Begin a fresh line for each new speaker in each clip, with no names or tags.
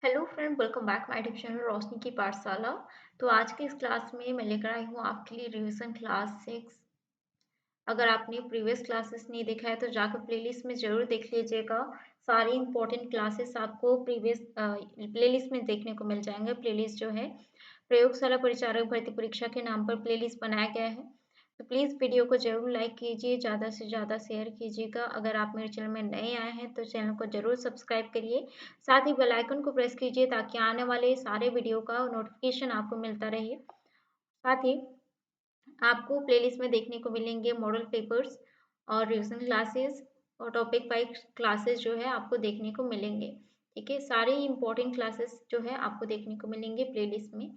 Hello friend, welcome back my YouTube channel Roshni ki Pathshala. तो आज की इस क्लास में मैं लेकर आई हूँ आपके लिए रिवीजन क्लास 6। अगर आपने प्रीवियस क्लासेस नहीं देखा है तो जाकर प्लेलिस्ट में ज़रूर देख लीजिएगा। सारी इंपॉर्टेंट क्लासेस आपको प्रीवियस प्लेलिस्ट में देखने को मिल जाएंगे। प्लेलिस्ट जो है प्रयोगशाला परिचारक भर्ती परीक्षा के नाम पर प्लेलिस्ट बनाया गया है। तो प्लीज़ वीडियो को ज़रूर लाइक कीजिए, ज़्यादा से ज़्यादा शेयर कीजिएगा। अगर आप मेरे चैनल में नए आए हैं तो चैनल को ज़रूर सब्सक्राइब करिए। साथ ही बेल आइकन को प्रेस कीजिए ताकि आने वाले सारे वीडियो का नोटिफिकेशन आपको मिलता रहे। साथ ही आपको प्लेलिस्ट में देखने को मिलेंगे मॉडल पेपर्स और रिवीजन क्लासेस और टॉपिक वाइज क्लासेस जो है आपको देखने को मिलेंगे। ठीक है, सारे इंपॉर्टेंट क्लासेस जो है आपको देखने को मिलेंगे प्लेलिस्ट में।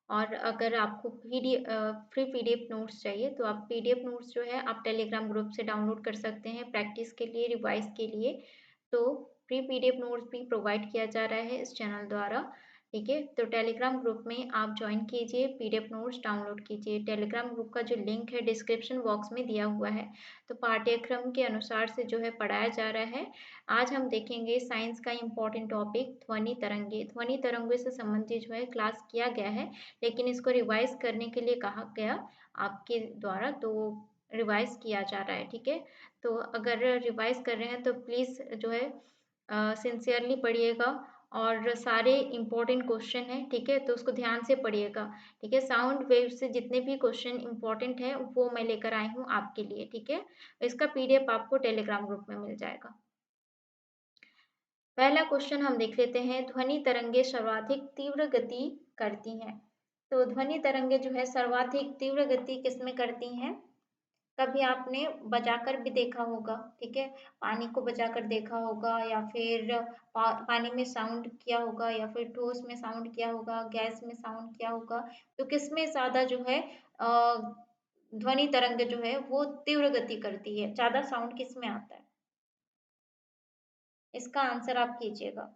और अगर आपको फ्री पीडीएफ नोट्स चाहिए तो आप पीडीएफ नोट्स जो है आप टेलीग्राम ग्रुप से डाउनलोड कर सकते हैं प्रैक्टिस के लिए, रिवाइज के लिए। तो फ्री पीडीएफ नोट्स भी प्रोवाइड किया जा रहा है इस चैनल द्वारा। ठीक है, तो टेलीग्राम ग्रुप में आप ज्वाइन कीजिए, पीडीएफ नोट्स डाउनलोड कीजिए। टेलीग्राम ग्रुप का जो लिंक है डिस्क्रिप्शन बॉक्स में दिया हुआ है। तो पाठ्यक्रम के अनुसार से जो है पढ़ाया जा रहा है। आज हम देखेंगे साइंस का इम्पोर्टेंट टॉपिक ध्वनि तरंगे। ध्वनि तरंगों से संबंधित जो है क्लास किया गया है, लेकिन इसको रिवाइज करने के लिए कहा गया आपके द्वारा, तो रिवाइज किया जा रहा है। ठीक है, तो अगर रिवाइज कर रहे हैं तो प्लीज़ जो है सिंसियरली पढ़िएगा और सारे इम्पोर्टेंट क्वेश्चन हैं। ठीक है, तो उसको ध्यान से पढ़िएगा। ठीक है, साउंड वेव से जितने भी क्वेश्चन इम्पोर्टेंट हैं वो मैं लेकर आई हूँ आपके लिए। ठीक है, इसका पीडीएफ आपको टेलीग्राम ग्रुप में मिल जाएगा। पहला क्वेश्चन हम देख लेते हैं, ध्वनि तरंगे सर्वाधिक तीव्र गति करती हैं। तो ध्वनि तरंगे जो है सर्वाधिक तीव्र गति किसमें करती हैं? कभी आपने बजाकर भी देखा होगा। ठीक है, पानी को बजाकर देखा होगा या फिर पानी में साउंड किया होगा या फिर ठोस में साउंड किया होगा, गैस में साउंड किया होगा। तो किसमें ज़्यादा जो है ध्वनि तरंग जो है वो तीव्र गति करती है, ज़्यादा साउंड किसमें आता है? इसका आंसर आप कीजिएगा।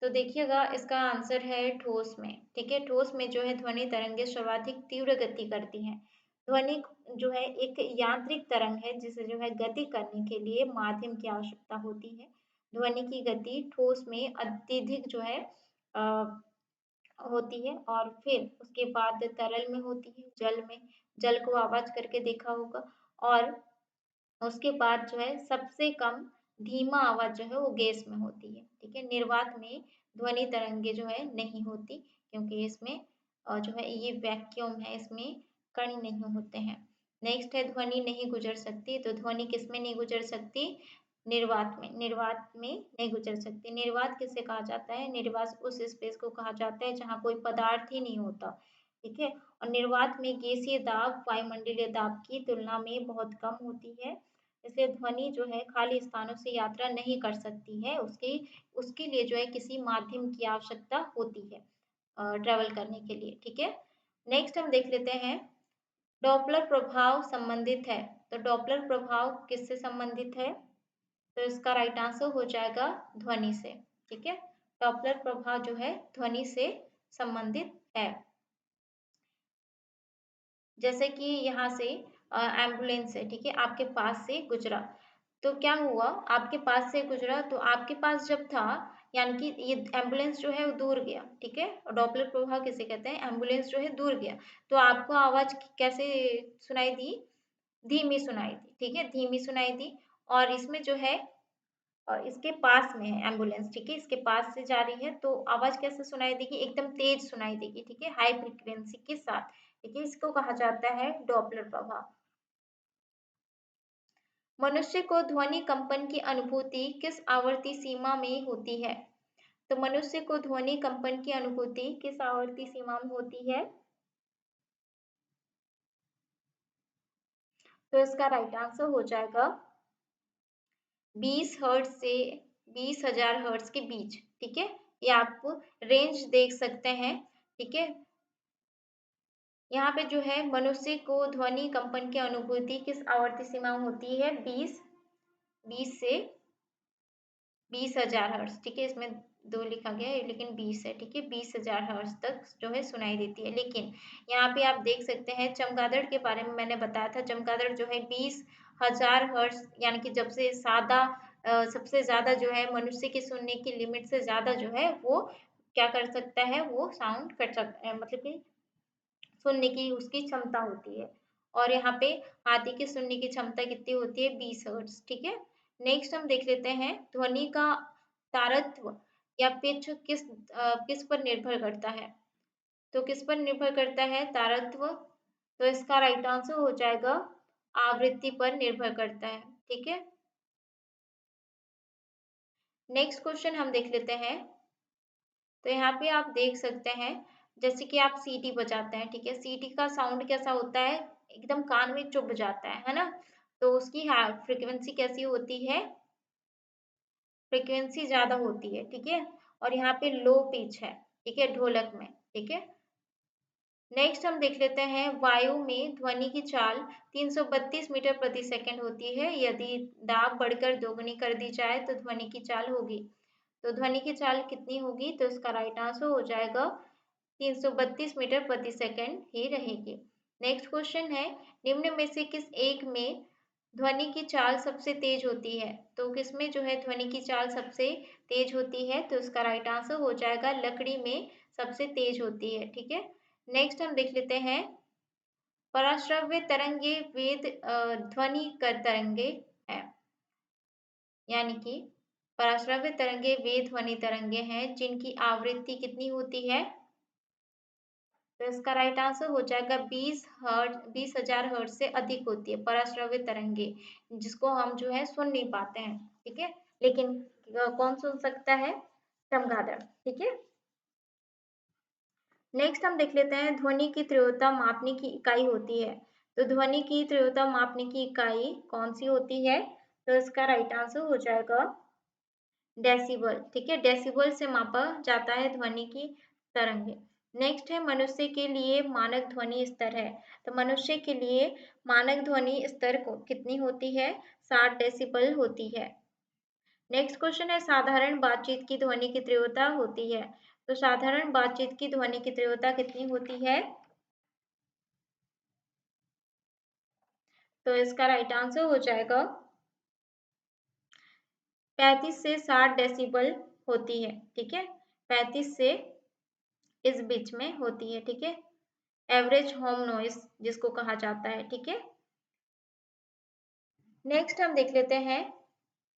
तो देखिएगा, इसका आंसर है ठोस में। ठीक है, ठोस में जो है ध्वनि तरंगे सर्वाधिक तीव्र गति करती हैं। ध्वनि जो है एक यांत्रिक तरंग है जिसे जो है गति करने के लिए माध्यम की आवश्यकता होती है। ध्वनि की गति ठोस में अत्यधिक जो है अ, होती है और फिर उसके बाद तरल में होती है, जल में। जल को आवाज करके देखा होगा। और उसके बाद जो है सबसे कम धीमा आवाज जो है वो गैस में होती है। ठीक है, निर्वात में ध्वनि तरंगे जो है नहीं होती, क्योंकि इसमें जो है ये वैक्यूम है, इसमें कण नहीं होते हैं। नेक्स्ट है ध्वनि नहीं गुजर सकती। तो ध्वनि किसमें नहीं गुजर सकती? निर्वात में। निर्वात में नहीं गुजर सकती। निर्वात किसे कहा जाता है? निर्वात उस स्पेस को कहा जाता है जहाँ कोई पदार्थ ही नहीं होता। ठीक है, और निर्वात में गैसीय दाब वायुमंडलीय दाब की तुलना में बहुत कम होती है। इसलिए ध्वनि जो है खाली स्थानों से यात्रा नहीं कर सकती है, उसके उसके लिए जो है किसी माध्यम की आवश्यकता होती है ट्रेवल करने के लिए। ठीक है, नेक्स्ट हम देख लेते हैं, डॉपलर प्रभाव संबंधित है। तो डॉपलर प्रभाव किससे संबंधित है? तो इसका राइट आंसर हो जाएगा ध्वनि से। ठीक है, डॉपलर प्रभाव जो है ध्वनि से संबंधित है। जैसे कि यहाँ से एम्बुलेंस है। ठीक है, आपके पास से गुजरा, तो क्या हुआ? आपके पास से गुजरा तो आपके पास जब था, यानी कि ये एम्बुलेंस जो है वो दूर गया। ठीक है, और डॉपलर प्रभाव किसे कहते हैं? एम्बुलेंस जो है दूर गया, तो आपको आवाज कैसे सुनाई दी? धीमी सुनाई दी। ठीक है, धीमी सुनाई दी। और इसमें जो है इसके पास में है एम्बुलेंस। ठीक है, इसके पास से जा रही है तो आवाज कैसे सुनाई देगी? एकदम तेज सुनाई देगी। ठीक है, हाई फ्रीक्वेंसी के साथ। ठीक है, इसको कहा जाता है डॉपलर प्रभाव। मनुष्य को ध्वनि कंपन की अनुभूति किस आवर्ती सीमा में होती है? तो मनुष्य को ध्वनि कंपन की अनुभूति किस आवर्ती सीमा में होती है? तो इसका राइट आंसर हो जाएगा 20 हर्ट्ज से 20,000 हर्ट्ज के बीच। ठीक है, ये आप रेंज देख सकते हैं। ठीक है, यहाँ पे जो है मनुष्य को ध्वनि कंपन की अनुभूति किस आवर्ती सीमा में होती है? 20 से 20,000 हर्ट्ज। ठीक है, इसमें 2 लिखा गया है लेकिन 20 है। ठीक है, 20,000 हर्ट्ज तक जो है सुनाई देती है। लेकिन यहाँ पे आप देख सकते हैं चमगादड़ के बारे में मैंने बताया था। चमगादड़ जो है 20,000 हर्ट्ज, यानी कि जब से सादा सबसे ज़्यादा जो है मनुष्य की सुनने की लिमिट से ज़्यादा जो है वो क्या कर सकता है, वो साउंड कर सकता है, मतलब कि सुनने की उसकी क्षमता होती है। और यहाँ पे हाथी की सुनने की क्षमता कितनी होती है, 20 हर्ट्ज। ठीक है। नेक्स्ट हम देख लेते हैं ध्वनि का तारत्व या पिच किस पर निर्भर करता है। तो किस पर निर्भर करता है तारत्व? तो इसका राइट आंसर हो जाएगा आवृत्ति पर निर्भर करता है। ठीक है। नेक्स्ट क्वेश्चन हम देख लेते हैं। तो यहाँ पे आप देख सकते हैं, जैसे कि आप सीटी बजाते हैं, ठीक है, सीटी का साउंड कैसा होता है, एकदम कान में चुभ जाता है ना। तो उसकी फ्रिक्वेंसी कैसी होती है, फ्रिक्वेंसी ज्यादा होती है। ठीक है। और यहाँ पे लो पिच है, ठीक है, ढोलक में। ठीक है। नेक्स्ट हम देख लेते हैं वायु में ध्वनि की चाल 332 मीटर प्रति सेकंड होती है। यदि दाब बढ़कर दोगुनी कर दी जाए तो ध्वनि की चाल होगी। तो ध्वनि की चाल कितनी होगी, तो इसका राइट आंसर हो जाएगा 332 मीटर प्रति सेकंड ही रहेगी। नेक्स्ट क्वेश्चन है, निम्न में से किस एक में ध्वनि की चाल सबसे तेज होती है। तो किसमें जो है ध्वनि की चाल सबसे तेज होती है, तो इसका राइट आंसर हो जाएगा लकड़ी में सबसे तेज होती है। ठीक है। नेक्स्ट हम देख लेते हैं पराश्रव्य तरंगे वेद ध्वनि कर तरंगे है, यानी कि पराश्रव्य तरंगे वे ध्वनि तरंगे हैं जिनकी आवृत्ति कितनी होती है। तो इसका राइट आंसर हो जाएगा 20,000 हर्ट्ज से अधिक होती है पराश्रव्य तरंगे, जिसको हम जो है सुन नहीं पाते हैं। ठीक है। लेकिन कौन सुन सकता है, चमगादड़। ठीक है। नेक्स्ट हम देख लेते हैं ध्वनि की तीव्रता मापने की इकाई होती है। तो ध्वनि की तीव्रता मापने की इकाई कौन सी होती है, तो इसका राइट आंसर हो जाएगा डेसिबल। ठीक है। डेसिबल से मापा जाता है ध्वनि की तरंगे। नेक्स्ट है मनुष्य के लिए मानक ध्वनि स्तर है। तो मनुष्य के लिए मानक ध्वनि स्तर को कितनी होती है, 60 डेसिबल होती है। नेक्स्ट क्वेश्चन है साधारण बातचीत की ध्वनि की तीव्रता होती है। तो साधारण बातचीत की ध्वनि की तीव्रता कितनी होती है, तो इसका राइट आंसर हो जाएगा 35 से 60 डेसिबल होती है। ठीक है। 35 से इस बीच में होती है। ठीक है। एवरेज होम नॉइस जिसको कहा जाता है। ठीक है। नेक्स्ट हम देख लेते हैं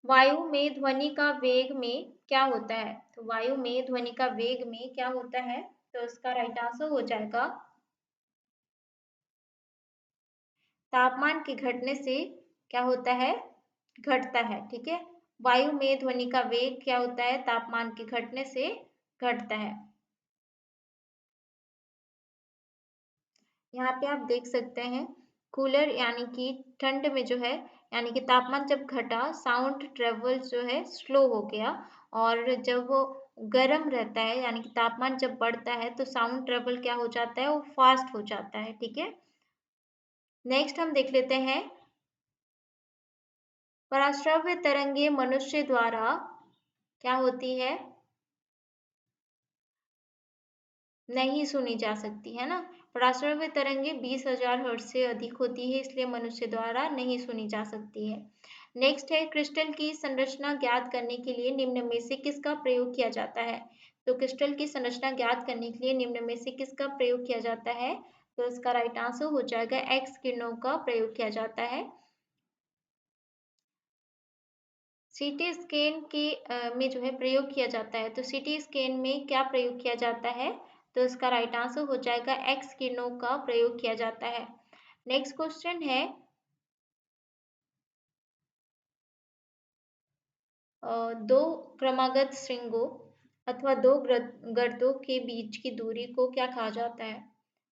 वायु में ध्वनि का वेग में क्या होता है। तो वायु में ध्वनि का वेग में क्या होता है, तो इसका राइट आंसर हो जाएगा तापमान के घटने से क्या होता है, घटता है। ठीक है। वायु में ध्वनि का वेग क्या होता है, तापमान के घटने से घटता है। यहाँ पे आप देख सकते हैं कूलर यानी कि ठंड में जो है, यानी कि तापमान जब घटा साउंड ट्रेवल जो है स्लो हो गया, और जब वो गर्म रहता है यानी कि तापमान जब बढ़ता है तो साउंड ट्रेवल क्या हो जाता है, वो फास्ट हो जाता है। ठीक है। नेक्स्ट हम देख लेते हैं पराश्रव्य तरंगे मनुष्य द्वारा क्या होती है, नहीं सुनी जा सकती है ना। पराश्रव्य तरंगे 20,000 हर्ट्ज से अधिक होती है, इसलिए मनुष्य द्वारा नहीं सुनी जा सकती है। नेक्स्ट है क्रिस्टल की संरचना ज्ञात करने के लिए निम्न में से किसका प्रयोग किया जाता है। तो क्रिस्टल की संरचना ज्ञात करने के लिए निम्न में से किसका प्रयोग किया जाता है, तो इसका राइट आंसर हो जाएगा एक्स किरणों का प्रयोग किया जाता है। सीटी स्कैन के में जो है प्रयोग किया जाता है। तो सीटी स्कैन में क्या प्रयोग किया जाता है, तो इसका राइट आंसर हो जाएगा एक्स किरणों का प्रयोग किया जाता है। नेक्स्ट क्वेश्चन है दो क्रमागत श्रृंगों अथवा दो गर्तों के बीच की दूरी को क्या कहा जाता है,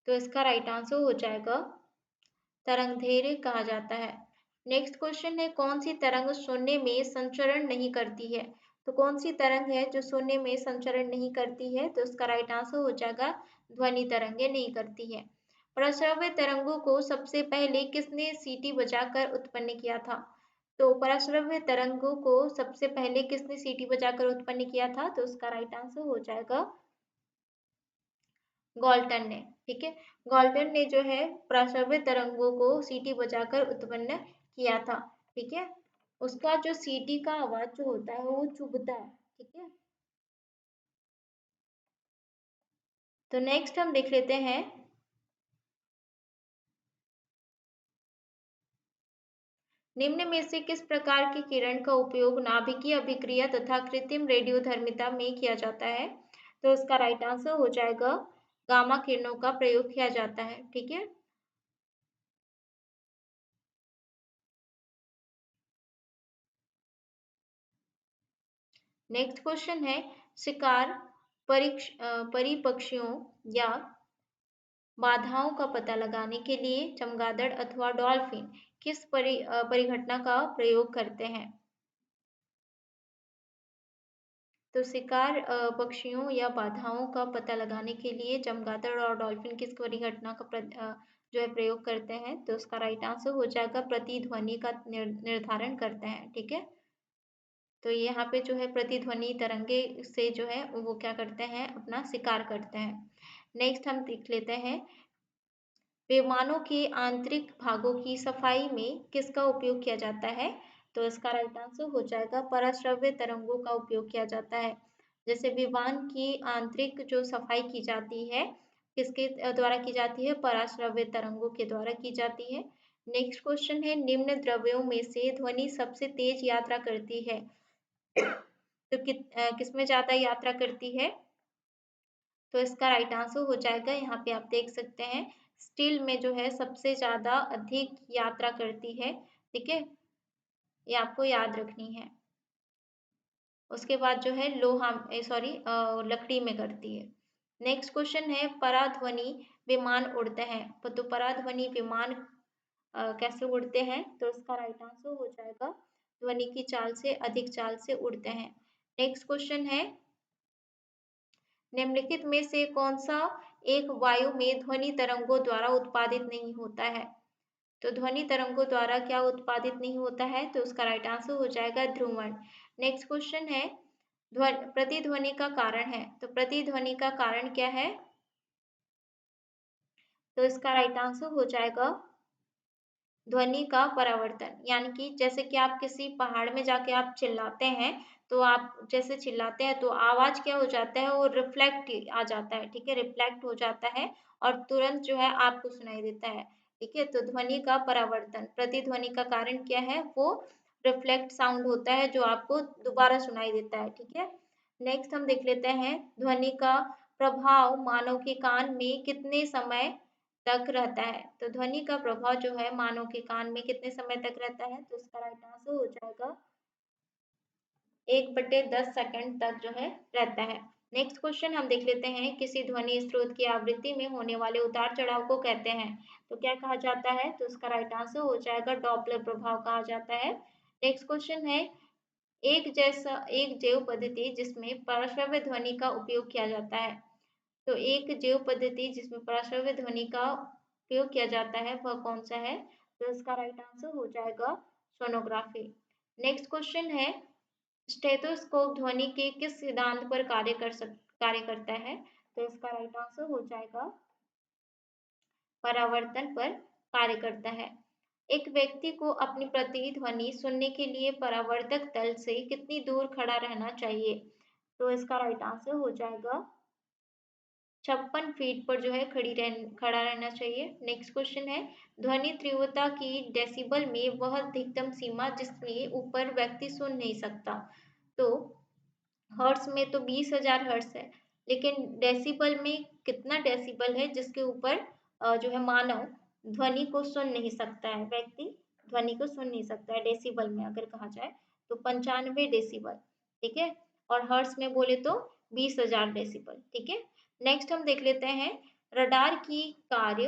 तो इसका राइट आंसर हो जाएगा तरंगदैर्घ्य कहा जाता है। नेक्स्ट क्वेश्चन है कौन सी तरंग शून्य में संचरण नहीं करती है। तो कौन सी तरंग है जो शून्य में संचरण नहीं करती है, तो इसका राइट आंसर हो जाएगा ध्वनि तरंगे नहीं करती है। प्रश्रव्य तरंगों को सबसे पहले किसने सीटी बजाकर उत्पन्न किया था। तो प्रश्रव्य तरंगों को सबसे पहले किसने सीटी बजाकर उत्पन्न किया था, तो उसका राइट आंसर हो जाएगा गॉल्टन ने। ठीक है। गॉल्टन ने जो है प्रस्रव्य तरंगों को सीटी बजाकर उत्पन्न किया था। ठीक है। उसका जो सीटी का आवाज जो होता है वो चुभता है, ठीक है। तो नेक्स्ट हम देख लेते हैं निम्न में से किस प्रकार की किरण का उपयोग नाभिकीय अभिक्रिया तथा कृत्रिम रेडियोधर्मिता में किया जाता है। तो इसका राइट आंसर हो जाएगा गामा किरणों का प्रयोग किया जाता है, ठीक है। नेक्स्ट क्वेश्चन है शिकार परिपक्षियों या बाधाओं का पता लगाने के लिए चमगादड़ अथवा डॉल्फिन किस परिघटना का प्रयोग करते हैं। तो शिकार पक्षियों या बाधाओं का पता लगाने के लिए चमगादड़ और डॉल्फिन किस परिघटना का जो है प्रयोग करते हैं। तो उसका राइट आंसर हो जाएगा प्रतिध्वनि का निर्धारण करते हैं, ठीक है। तो यहाँ पे जो है प्रतिध्वनि तरंगे से जो है वो क्या करते हैं, अपना शिकार करते हैं। नेक्स्ट हम देख लेते हैं विमानों के आंतरिक भागों की सफाई में किसका उपयोग किया जाता है। तो इसका राइट आंसर हो जाएगा पराश्रव्य तरंगों का उपयोग किया जाता है। जैसे विमान की आंतरिक जो सफाई की जाती है किसके द्वारा की जाती है, पराश्रव्य तरंगों के द्वारा की जाती है। नेक्स्ट क्वेश्चन है निम्न द्रव्यों में से ध्वनि सबसे तेज यात्रा करती है। तो किसमें ज्यादा यात्रा करती है। तो इसका राइट आंसर हो जाएगा, यहाँ पे आप देख सकते हैं स्टील में जो है सबसे ज्यादा अधिक यात्रा करती है, ठीक है। ये आपको याद रखनी है। उसके बाद जो है लोहा सॉरी लकड़ी में करती है। नेक्स्ट क्वेश्चन है पराध्वनि विमान उड़ते हैं। तो पराध्वनि विमान कैसे उड़ते हैं। तो इसका राइट आंसर हो जाएगा ध्वनि की चाल से अधिक चाल से उड़ते हैं। नेक्स्ट क्वेश्चन है निम्नलिखित में से कौन सा एक वायु में ध्वनि तरंगों द्वारा उत्पादित नहीं होता है। तो ध्वनि तरंगों द्वारा क्या उत्पादित नहीं होता है। तो उसका राइट आंसर हो जाएगा ध्रुवण। नेक्स्ट क्वेश्चन है प्रतिध्वनि का कारण है। तो प्रतिध्वनि का कारण क्या है। तो इसका राइट आंसर हो जाएगा ध्वनि का परावर्तन। यानी कि जैसे कि आप किसी पहाड़ में जाके आप चिल्लाते हैं, तो आप जैसे चिल्लाते हैं तो आवाज क्या हो जाता है, वो रिफ्लेक्ट आ जाता है, ठीक है, रिफ्लेक्ट हो जाता है और तुरंत जो है आपको सुनाई देता है, ठीक है। तो ध्वनि का परावर्तन प्रतिध्वनि का कारण क्या है, वो रिफ्लेक्ट साउंड होता है जो आपको दोबारा सुनाई देता है, ठीक है। नेक्स्ट हम देख लेते हैं ध्वनि का प्रभाव मानव के कान में कितने समय तक रहता है। तो ध्वनि का प्रभाव जो है मानव के कान में कितने समय तक रहता है। तो इसका राइट आंसर हो जाएगा 1/10 सेकंड तक जो है रहता है। नेक्स्ट क्वेश्चन हम देख लेते हैं किसी ध्वनि स्रोत की आवृत्ति में होने वाले उतार चढ़ाव को कहते हैं। तो क्या कहा जाता है। तो इसका राइट आंसर हो जाएगा डॉपलर प्रभाव कहा जाता है। नेक्स्ट क्वेश्चन है एक जैव पद्धति जिसमें पार्श्व ध्वनि का उपयोग किया जाता है। तो एक जैव पद्धति जिसमें पार्श्व ध्वनि का उपयोग किया जाता है वह कौन सा है। तो इसका राइट आंसर हो जाएगा सोनोग्राफी। नेक्स्ट क्वेश्चन है स्टेथोस्कोप ध्वनि के किस सिद्धांत पर कार्य करता है। तो इसका राइट आंसर हो जाएगा परावर्तन पर कार्य करता है। एक व्यक्ति को अपनी प्रतिध्वनि सुनने के लिए परावर्तक तल से कितनी दूर खड़ा रहना चाहिए। तो इसका राइट आंसर हो जाएगा 56 फीट पर जो है खड़ा रहना चाहिए। नेक्स्ट क्वेश्चन है ध्वनि तीव्रता की डेसिबल में वह अधिकतम सीमा जिसके ऊपर व्यक्ति सुन नहीं सकता। तो हर्ट्स में तो 20,000 हर्ट्स है, लेकिन डेसिबल में कितना डेसिबल है जिसके ऊपर जो है मानव ध्वनि को सुन नहीं सकता है, व्यक्ति ध्वनि को सुन नहीं सकता है डेसिबल में अगर कहा जाए तो 95 डेसिबल, ठीक है। और हर्ट्स में बोले तो 20,000 डेसिबल, ठीक है। नेक्स्ट हम देख लेते हैं रडार की कार्य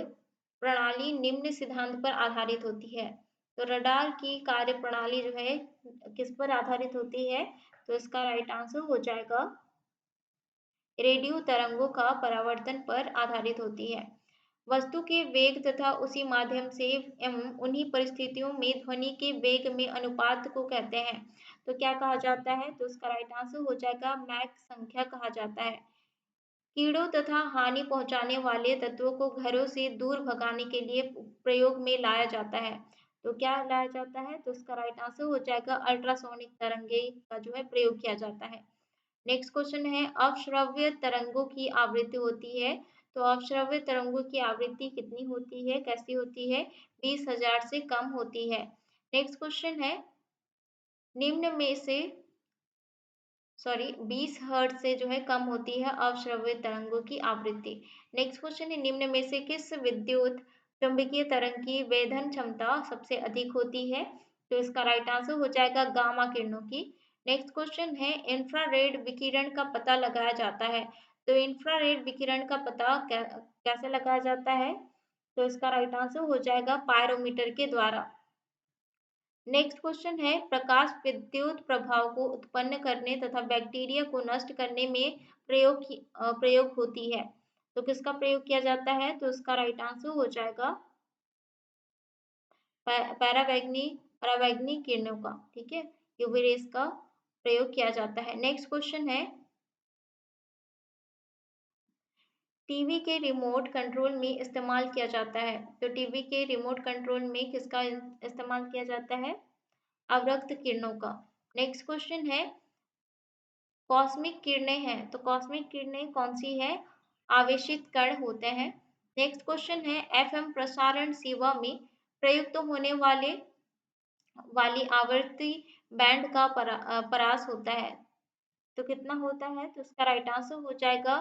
प्रणाली निम्न सिद्धांत पर आधारित होती है। तो रडार की कार्य प्रणाली जो है किस पर आधारित होती है। तो इसका राइट आंसर हो जाएगा रेडियो तरंगों का परावर्तन पर आधारित होती है। वस्तु के वेग तथा उसी माध्यम से एवं उन्हीं परिस्थितियों में ध्वनि के वेग में अनुपात को कहते हैं। तो क्या कहा जाता है। तो उसका राइट आंसर हो जाएगा मैक संख्या कहा जाता है। कीड़ों तथा हानि पहुंचाने वाले तत्वों को घरों से दूर भगाने के लिए प्रयोग में लाया जाता है। तो क्या लाया जाता है? तो इसका राइट आंसर हो जाएगा अल्ट्रासोनिक तरंगे का जो है प्रयोग किया जाता है। नेक्स्ट क्वेश्चन है अवश्रव्य तरंगों की आवृत्ति होती है। तो अवश्रव्य तरंगों की आवृत्ति कितनी होती है, कैसी होती है? 20,000 से कम होती है। नेक्स्ट क्वेश्चन है निम्न में से 20 हर्ट्ज से जो है कम होती है अवश्रव्य तरंगों की आवृत्ति। नेक्स्ट क्वेश्चन है निम्न में से किस विद्युत चुंबकीय तरंग की वेधन क्षमता सबसे अधिक होती है? तो इसका राइट आंसर हो जाएगा गामा किरणों की। नेक्स्ट क्वेश्चन है इंफ्रारेड विकिरण का पता लगाया जाता है। तो इंफ्रारेड विकिरण का पता कैसे लगाया जाता है? तो इसका राइट आंसर हो जाएगा पायरोमीटर के द्वारा। नेक्स्ट क्वेश्चन है प्रकाश विद्युत प्रभाव को उत्पन्न करने तथा बैक्टीरिया को नष्ट करने में प्रयोग होती है। तो किसका प्रयोग किया जाता है? तो इसका राइट आंसर हो जाएगा परावैंगनी किरणों का। ठीक है, यूवी रेस का प्रयोग किया जाता है। नेक्स्ट क्वेश्चन है टीवी के रिमोट कंट्रोल में इस्तेमाल किया जाता है। तो टीवी के रिमोट कंट्रोल में किसका इस्तेमाल किया जाता है? अवरक्त किरणों का। नेक्स्ट क्वेश्चन है कॉस्मिक किरणें हैं। तो कॉस्मिक किरणें कौन सी है? आवेशित कण होते हैं। नेक्स्ट क्वेश्चन है एफएम प्रसारण सेवा में प्रयुक्त होने वाली आवर्ती बैंड का परास होता है। तो कितना होता है? तो इसका राइट आंसर हो जाएगा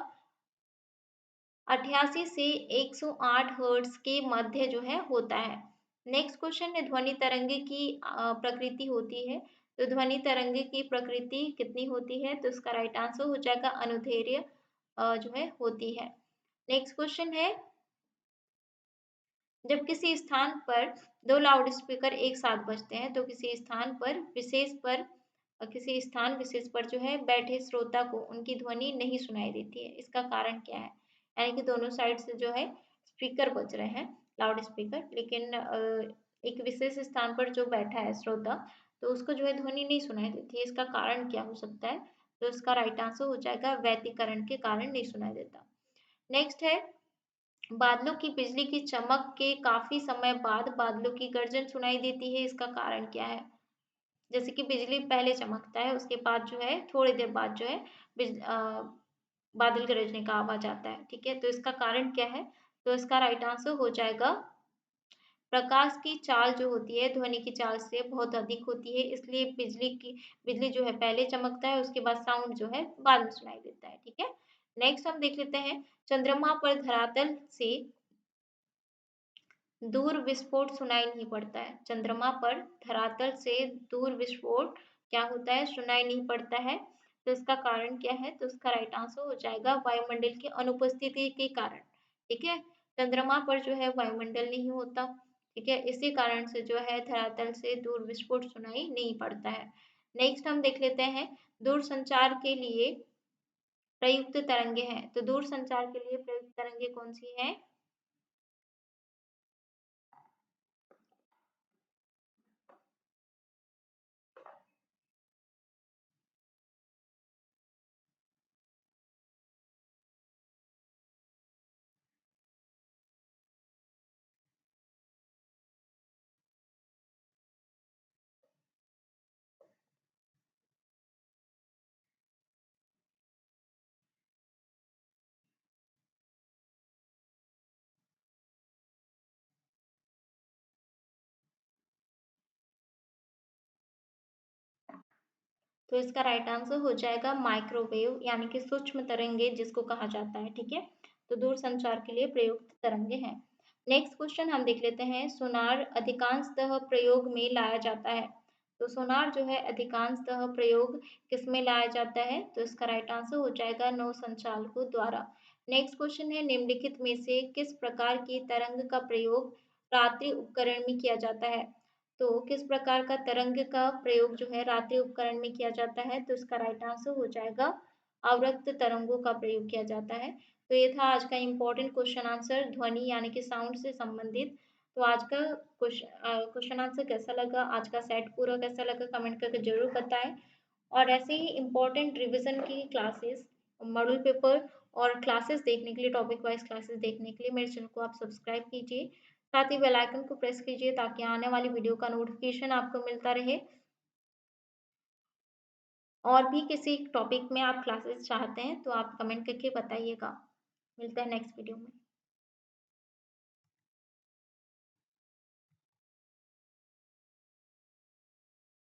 88 से 108 हर्ट्ज के मध्य जो है होता है। नेक्स्ट क्वेश्चन है ध्वनि तरंगे की प्रकृति होती है। तो ध्वनि तरंगे की प्रकृति कितनी होती है? तो इसका राइट आंसर हो जाएगा अनुदैर्ध्य जो है होती है। नेक्स्ट क्वेश्चन है जब किसी स्थान पर दो लाउड स्पीकर एक साथ बजते हैं तो किसी स्थान विशेष पर जो है बैठे श्रोता को उनकी ध्वनि नहीं सुनाई देती है। इसका कारण क्या है? यानी कि दोनों साइड से जो है स्पीकर बज रहे हैं, लाउड स्पीकर, लेकिन एक विशेष स्थान पर जो बैठा है श्रोता तो उसको जो है ध्वनि नहीं सुनाई देती है। इसका कारण क्या हो सकता है? तो इसका राइट आंसर हो जाएगा व्यतिकरण के कारण नहीं सुनाई देता। नेक्स्ट है बादलों की बिजली की चमक के काफी समय बाद बादलों की गर्जन सुनाई देती है। इसका कारण क्या है? जैसे कि बिजली पहले चमकता है, उसके बाद जो है थोड़ी देर बाद जो है बादल गरजने का आवाज आता है। ठीक है, तो इसका कारण क्या है? तो इसका राइट आंसर हो जाएगा प्रकाश की चाल जो होती है ध्वनि की चाल से बहुत अधिक होती है, इसलिए बिजली जो है पहले चमकता है, उसके बाद साउंड जो है बाद में सुनाई देता है। ठीक है, नेक्स्ट हम देख लेते हैं चंद्रमा पर धरातल से दूर विस्फोट सुनाई नहीं पड़ता है। चंद्रमा पर धरातल से दूर विस्फोट क्या होता है? सुनाई नहीं पड़ता है। तो इसका कारण क्या है? तो इसका राइट आंसर हो जाएगा वायुमंडल की अनुपस्थिति के कारण। ठीक है, चंद्रमा पर जो है वायुमंडल नहीं होता। ठीक है, इसी कारण से जो है धरातल से दूर विस्फोट सुनाई नहीं पड़ता है। नेक्स्ट हम देख लेते हैं दूर संचार के लिए प्रयुक्त तरंगे हैं। तो दूर संचार के लिए प्रयुक्त तरंगे कौन सी हैं? तो इसका राइट आंसर हो जाएगा माइक्रोवेव, यानी कि सूक्ष्म तरंगे जिसको कहा जाता है। ठीक है, तो दूर संचार के लिए प्रयुक्त तरंगे हैं। नेक्स्ट क्वेश्चन हम देख लेते हैं सोनार अधिकांशतः प्रयोग में लाया जाता है। तो सोनार जो है अधिकांशतः प्रयोग किस में लाया जाता है? तो इसका राइट आंसर हो जाएगा नौ संचालकों द्वारा। नेक्स्ट क्वेश्चन है निम्नलिखित में से किस प्रकार की तरंग का प्रयोग रात्रि उपकरण में किया जाता है? तो किस प्रकार का तरंग का प्रयोग जो है रात्रि उपकरण में किया जाता है? तो इसका राइट आंसर हो जाएगा अवरक्त तरंगों का प्रयोग किया जाता है। तो ये था आज का इम्पोर्टेंट क्वेश्चन आंसर ध्वनि यानी कि साउंड से संबंधित। तो आज का क्वेश्चन आंसर कैसा लगा, आज का सेट पूरा कैसा लगा, कमेंट करके जरूर बताएं। और ऐसे ही इम्पोर्टेंट रिवीजन की क्लासेस, मॉडल पेपर और क्लासेस देखने के लिए, टॉपिक वाइज क्लासेस देखने के लिए मेरे चैनल को आप सब्सक्राइब कीजिए साथ ही बेल आइकन को प्रेस कीजिए ताकि आने वाली वीडियो का नोटिफ़िकेशन आपको मिलता रहे। और भी किसी टॉपिक में आप क्लासेस चाहते हैं तो आप कमेंट करके बताइएगा। मिलते हैं नेक्स्ट वीडियो में।